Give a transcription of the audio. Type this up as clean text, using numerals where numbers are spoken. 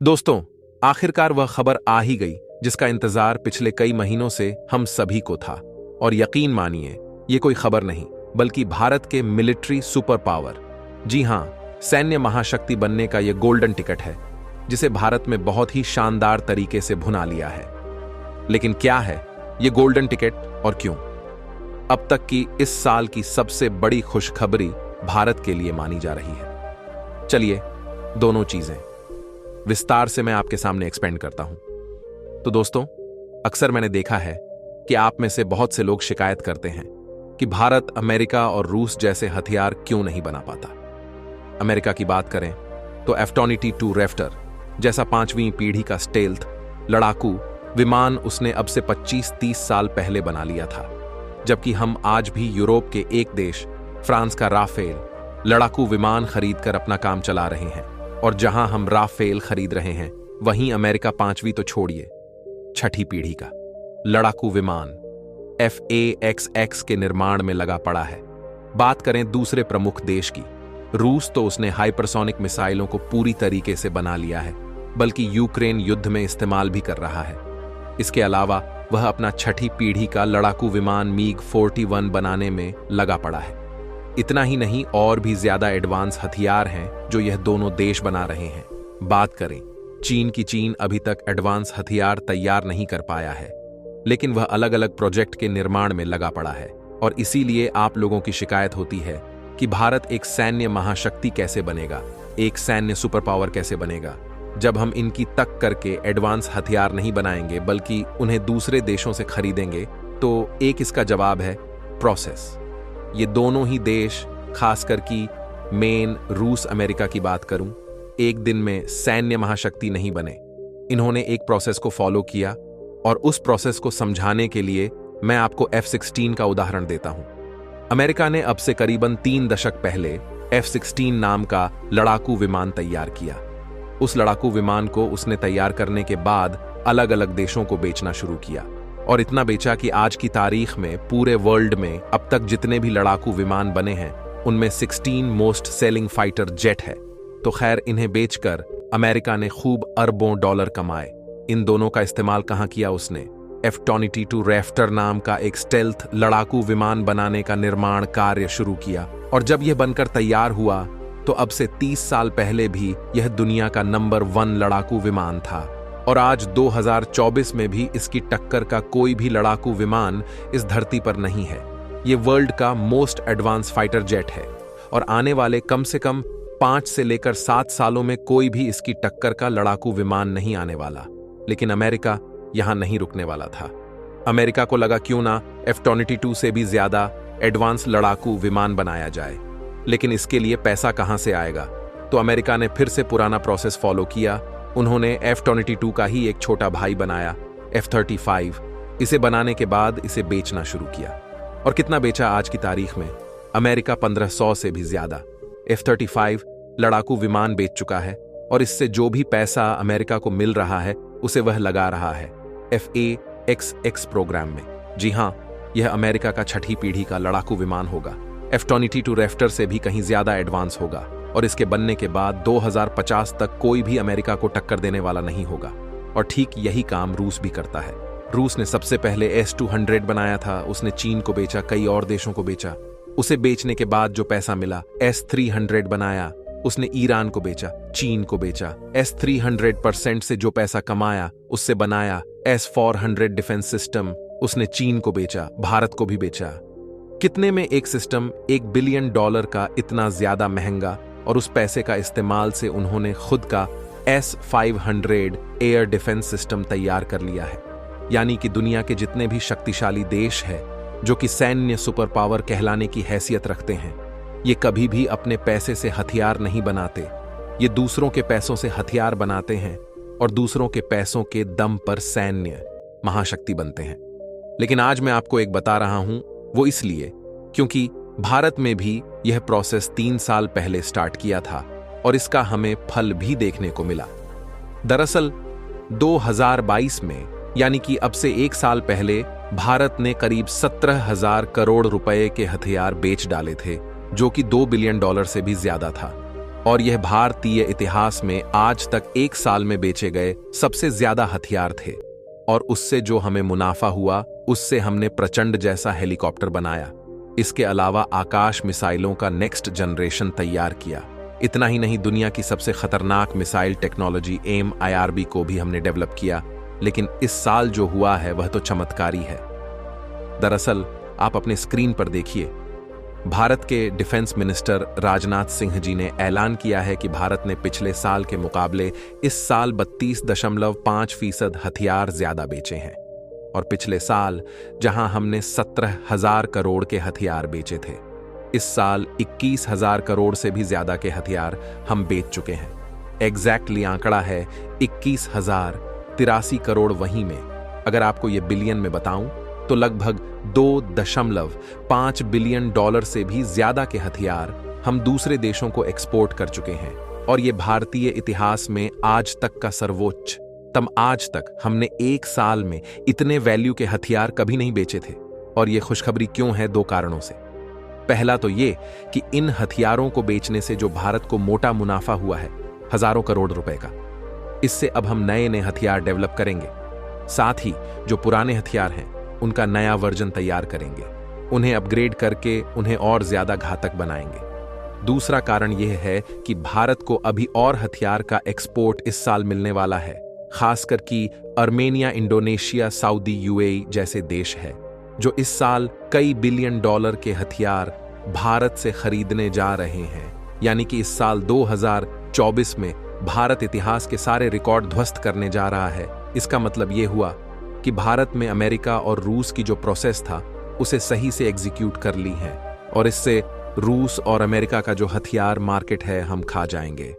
दोस्तों, आखिरकार वह खबर आ ही गई जिसका इंतजार पिछले कई महीनों से हम सभी को था। और यकीन मानिए, ये कोई खबर नहीं बल्कि भारत के मिलिट्री सुपर पावर, जी हां, सैन्य महाशक्ति बनने का ये गोल्डन टिकट है जिसे भारत में बहुत ही शानदार तरीके से भुना लिया है। लेकिन क्या है ये गोल्डन टिकट और क्यों? अब तक की इस साल की सबसे बड़ी खुशखबरी भारत के लिए मानी जा रही है। चलिए, दोनों चीजें विस्तार से मैं आपके सामने एक्सपेंड करता हूं। तो दोस्तों, अक्सर मैंने देखा है कि आप में से बहुत से लोग शिकायत करते हैं कि भारत अमेरिका और रूस जैसे हथियार क्यों नहीं बना पाता। अमेरिका की बात करें तो F-22 रैप्टर जैसा 5वीं पीढ़ी का स्टेल्थ लड़ाकू विमान उसने अब से 25-30 साल पहले बना लिया था, जबकि हम आज भी यूरोप के एक देश फ्रांस का राफेल लड़ाकू विमान खरीदकर अपना काम चला रहे हैं। और जहां हम राफेल खरीद रहे हैं, वहीं अमेरिका 5वीं तो छोड़िए, 6ठी पीढ़ी का लड़ाकू विमान FA-XX के निर्माण में लगा पड़ा है। बात करें दूसरे प्रमुख देश की, रूस तो उसने हाइपरसोनिक मिसाइलों को पूरी तरीके से बना लिया है, बल्कि यूक्रेन युद्ध में इस्तेमाल भी कर रहा है। इसके अलावा वह अपना 6ठी पीढ़ी का लड़ाकू विमान MiG-41 बनाने में लगा पड़ा है। इतना ही नहीं, और भी ज्यादा एडवांस हथियार हैं जो यह दोनों देश बना रहे हैं। बात करें चीन की, चीन अभी तक एडवांस हथियार तैयार नहीं कर पाया है, लेकिन वह अलग अलग प्रोजेक्ट के निर्माण में लगा पड़ा है। और इसीलिए आप लोगों की शिकायत होती है कि भारत एक सैन्य महाशक्ति कैसे बनेगा, एक सैन्य सुपर पावर कैसे बनेगा, जब हम इनकी तक करके एडवांस हथियार नहीं बनाएंगे बल्कि उन्हें दूसरे देशों से खरीदेंगे। तो एक इसका जवाब है प्रोसेस। ये दोनों ही देश, खासकर की मेन रूस अमेरिका की बात करूं, एक दिन में सैन्य महाशक्ति नहीं बने। इन्होंने एक प्रोसेस को फॉलो किया, और उस प्रोसेस को समझाने के लिए मैं आपको F-16 का उदाहरण देता हूं। अमेरिका ने अब से करीबन 3 दशक पहले F-16 नाम का लड़ाकू विमान तैयार किया। उस लड़ाकू विमान को उसने तैयार करने के बाद अलग अलग देशों को बेचना शुरू किया, और इतना बेचा कि आज की तारीख में पूरे वर्ल्ड में अब तक जितने भी लड़ाकू विमान बने हैं, उनमें 16 मोस्ट सेलिंग फाइटर जेट है। तो खैर, इन्हें बेचकर अमेरिका ने खूब अरबों डॉलर कमाए। इन दोनों का इस्तेमाल कहां किया उसने? F-22 रैप्टर नाम का एक स्टेल्थ लड़ाकू विमान बनाने का निर्माण कार्य शुरू किया, और जब यह बनकर तैयार हुआ तो अब से 30 साल पहले भी यह दुनिया का नंबर 1 लड़ाकू विमान था। और आज 2024 में भी इसकी टक्कर का कोई भी लड़ाकू विमान इस धरती पर नहीं है। ये वर्ल्ड का मोस्ट एडवांस फाइटर जेट है, और आने वाले कम से कम 5 से लेकर 7 सालों में कोई भी इसकी टक्कर का लड़ाकू विमान नहीं आने वाला। लेकिन अमेरिका यहां नहीं रुकने वाला था। अमेरिका को लगा क्यों ना F-22 से भी ज्यादा एडवांस लड़ाकू विमान बनाया जाए। लेकिन इसके लिए पैसा कहां से आएगा? तो अमेरिका ने फिर से पुराना प्रोसेस फॉलो किया। उन्होंने F-22 का ही एक छोटा भाई बनाया, F-35। इसे बनाने के बाद इसे बेचना शुरू किया, और कितना बेचा आज की तारीख में? अमेरिका 1500 से भी ज्यादा F-35 लड़ाकू विमान बेच चुका है, और इससे जो भी पैसा अमेरिका को मिल रहा है उसे वह लगा रहा है FA-XX प्रोग्राम में। जी हां, यह अमेरिका का 6ठी पीढ़ी का लड़ाकू विमान होगा। F-22 रैप्टर से भी कहीं ज्यादा एडवांस होगा, और इसके बनने के बाद 2050 तक कोई भी अमेरिका को टक्कर देने वाला नहीं होगा। और ठीक यही काम रूस भी करता है। रूस ने सबसे पहले S-200 बनाया था, उसने चीन को बेचा, कई और देशों को बेचा। उसे बेचने के बाद जो पैसा मिला, S-300 बनाया, उसने ईरान को बेचा, चीन को बेचा। S-300% से जो पैसा कमाया, उससे बनाया S-400 डिफेंस सिस्टम, उसने चीन को बेचा, भारत को भी बेचा। कितने में एक सिस्टम $1 बिलियन का इतना ज्यादा महंगा, और उस पैसे का इस्तेमाल से उन्होंने खुद का S-500 एयर डिफेंस सिस्टम तैयार कर लिया है। यानी कि दुनिया के जितने भी शक्तिशाली देश हैं जो कि सैन्य सुपर पावर कहलाने की हैसियत रखते हैं, ये कभी भी अपने पैसे से हथियार नहीं बनाते। ये दूसरों के पैसों से हथियार बनाते हैं, और दूसरों के पैसों के दम पर सैन्य महाशक्ति बनते हैं। लेकिन आज मैं आपको एक बता रहा हूं, वो इसलिए क्योंकि भारत में भी यह प्रोसेस 3 साल पहले स्टार्ट किया था, और इसका हमें फल भी देखने को मिला। दरअसल 2022 में, यानी कि अब से 1 साल पहले, भारत ने करीब 17,000 करोड़ रुपए के हथियार बेच डाले थे, जो कि $2 बिलियन से भी ज्यादा था। और यह भारतीय इतिहास में आज तक एक साल में बेचे गए सबसे ज्यादा हथियार थे। और उससे जो हमें मुनाफा हुआ, उससे हमने प्रचंड जैसा हेलीकॉप्टर बनाया। इसके अलावा आकाश मिसाइलों का नेक्स्ट जनरेशन तैयार किया। इतना ही नहीं, दुनिया की सबसे खतरनाक मिसाइल टेक्नोलॉजी एम IRB को भी हमने डेवलप किया। लेकिन इस साल जो हुआ है वह तो चमत्कारी है। दरअसल आप अपने स्क्रीन पर देखिए, भारत के डिफेंस मिनिस्टर राजनाथ सिंह जी ने ऐलान किया है कि भारत ने पिछले साल के मुकाबले इस साल 32.5% हथियार ज्यादा बेचे हैं। और पिछले साल जहां हमने 17,000 करोड़ के हथियार बेचे थे, इस साल 21,000 करोड़ से भी ज्यादा के हथियार हम बेच चुके हैं। एग्जैक्टली आंकड़ा है 21,083 करोड़। वहीं में अगर आपको ये बिलियन में बताऊं तो लगभग $2.5 बिलियन से भी ज्यादा के हथियार हम दूसरे देशों को एक्सपोर्ट कर चुके हैं। और ये भारतीय इतिहास में आज तक का सर्वोच्च। आज तक हमने एक साल में इतने वैल्यू के हथियार कभी नहीं बेचे थे। और ये खुशखबरी क्यों है? 2 कारणों से। पहला तो ये कि इन हथियारों को बेचने से जो भारत को मोटा मुनाफा हुआ है, हजारों करोड़ रुपए का, इससे अब हम नए नए हथियार डेवलप करेंगे। साथ ही जो पुराने हथियार हैं उनका नया वर्जन तैयार करेंगे, उन्हें अपग्रेड करके उन्हें और ज्यादा घातक बनाएंगे। दूसरा कारण यह है कि भारत को अभी और हथियार का एक्सपोर्ट इस साल मिलने वाला है, खासकर कि अर्मेनिया, इंडोनेशिया, सऊदी, UAE जैसे देश है जो इस साल कई बिलियन डॉलर के हथियार भारत से खरीदने जा रहे हैं। यानी कि इस साल 2024 में भारत इतिहास के सारे रिकॉर्ड ध्वस्त करने जा रहा है। इसका मतलब यह हुआ कि भारत में अमेरिका और रूस की जो प्रोसेस था उसे सही से एग्जीक्यूट कर ली है, और इससे रूस और अमेरिका का जो हथियार मार्केट है हम खा जाएंगे।